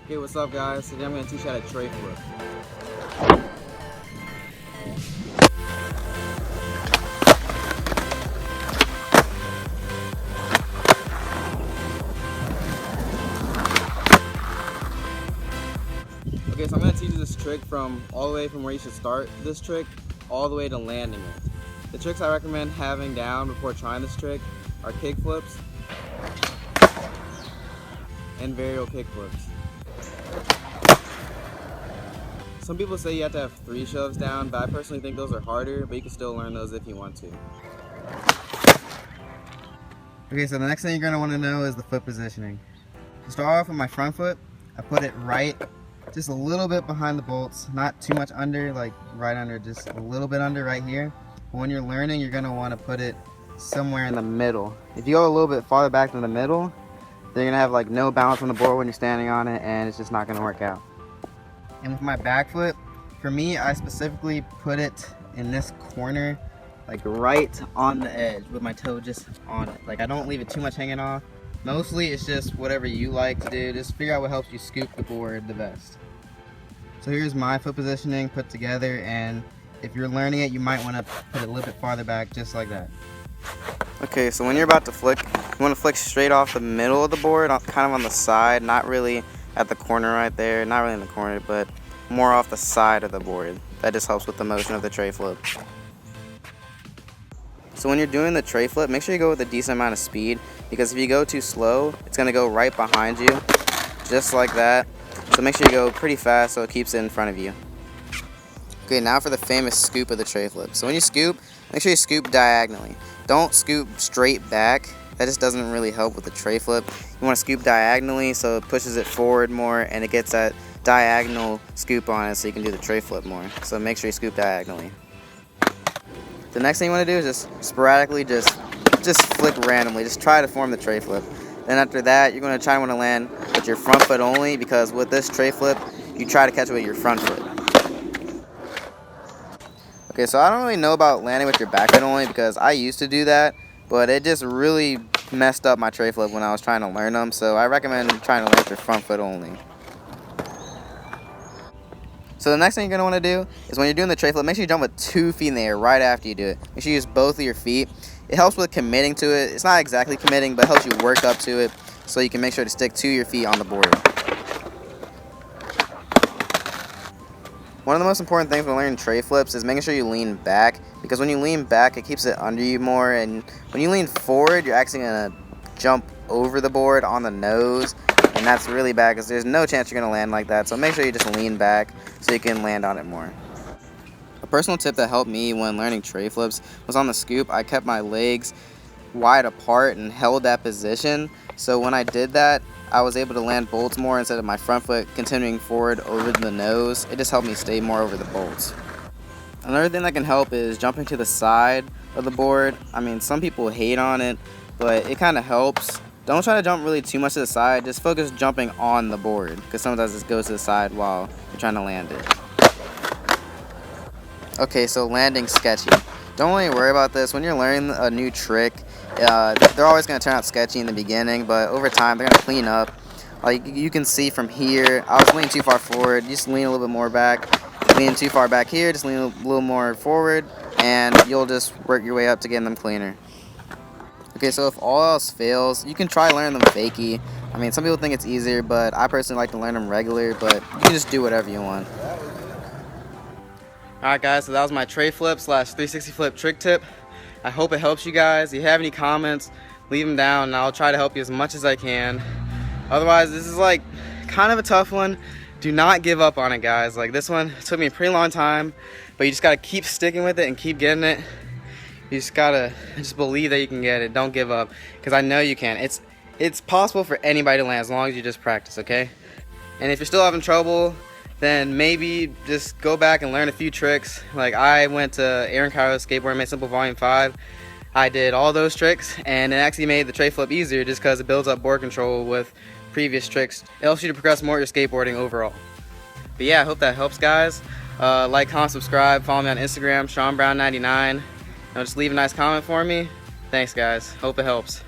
Okay, what's up guys? Today I'm going to teach you how to tray flip. Okay, so I'm going to teach you this trick from all the way from where you should start this trick all the way to landing it. The tricks I recommend having down before trying this trick are kick flips and varial kick flips. Some people say you have to have 3 shoves down, but I personally think those are harder, but you can still learn those if you want to. Okay, so the next thing you're going to want to know is the foot positioning. To start off with my front foot, I put it right, just a little bit behind the bolts, not too much under, like right under, just a little bit under right here. But when you're learning, you're going to want to put it somewhere in the middle. If you go a little bit farther back than the middle, then you're going to have like no balance on the board when you're standing on it, and it's just not going to work out. And with my back foot, for me, I specifically put it in this corner, like right on the edge with my toe just on it. Like I don't leave it too much hanging off. Mostly it's just whatever you like to do. Just figure out what helps you scoop the board the best. So here's my foot positioning put together, and if you're learning it, you might want to put it a little bit farther back, just like that. Okay, so when you're about to flick, you want to flick straight off the middle of the board, kind of on the side, not really at the corner right there, not really in the corner, but more off the side of the board. That just helps with the motion of the tray flip. So when you're doing the tray flip, make sure you go with a decent amount of speed, because if you go too slow, it's going to go right behind you, just like that. So make sure you go pretty fast so it keeps it in front of you. Okay, now for the famous scoop of the tray flip. So when you scoop, make sure you scoop diagonally. Don't scoop straight back. That just doesn't really help with the tray flip. You want to scoop diagonally so it pushes it forward more and it gets that diagonal scoop on it so you can do the tray flip more. So make sure you scoop diagonally. The next thing you want to do is just sporadically just flick randomly. Just try to form the tray flip. Then after that, you're going to try to want to land with your front foot only, because with this tray flip, you try to catch it with your front foot. Okay, so I don't really know about landing with your back foot only, because I used to do that, but it just really messed up my tray flip when I was trying to learn them. So I recommend trying to land with your front foot only. So the next thing you're going to want to do is when you're doing the tray flip, make sure you jump with 2 feet in the air right after you do it. Make sure you use both of your feet. It helps with committing to it. It's not exactly committing, but it helps you work up to it so you can make sure to stick to your feet on the board. One of the most important things when learning tray flips is making sure you lean back, because when you lean back, it keeps it under you more, and when you lean forward, you're actually going to jump over the board on the nose, and that's really bad because there's no chance you're going to land like that. So make sure you just lean back so you can land on it more. A personal tip that helped me when learning tray flips was on the scoop. I kept my legs wide apart and held that position, so when I did that, I was able to land bolts more instead of my front foot continuing forward over the nose. It just helped me stay more over the bolts. Another thing that can help is jumping to the side of the board. I mean, some people hate on it, but it kind of helps. Don't try to jump really too much to the side. Just focus jumping on the board, because sometimes it goes to the side while you're trying to land it. Okay, so landing sketchy. Don't really worry about this. When you're learning a new trick, they're always going to turn out sketchy in the beginning, but over time they're going to clean up. Like you can see from here, I was leaning too far forward. Just lean a little bit more back. Lean too far back here, just lean a little more forward, and you'll just work your way up to getting them cleaner. Okay, so if all else fails, you can try learning them fakie. I mean, some people think it's easier, but I personally like to learn them regular, but you can just do whatever you want. Alright guys, so that was my tray flip / 360 flip trick tip. I hope it helps you guys. If you have any comments, leave them down and I'll try to help you as much as I can. Otherwise, this is like kind of a tough one. Do not give up on it, guys. Like this one, it took me a pretty long time, but you just gotta keep sticking with it and keep getting it. You just gotta believe that you can get it. Don't give up, because I know you can. It's possible for anybody to land as long as you just practice, okay? And if you're still having trouble, then maybe just go back and learn a few tricks. Like I went to Aaron Cairo's Skateboarding Made Simple Volume 5. I did all those tricks, and it actually made the tray flip easier just because it builds up board control with previous tricks. It helps you to progress more at your skateboarding overall. But yeah, I hope that helps, guys. Like, comment, subscribe, follow me on Instagram, SeanBrown99. Just leave a nice comment for me. Thanks, guys. Hope it helps.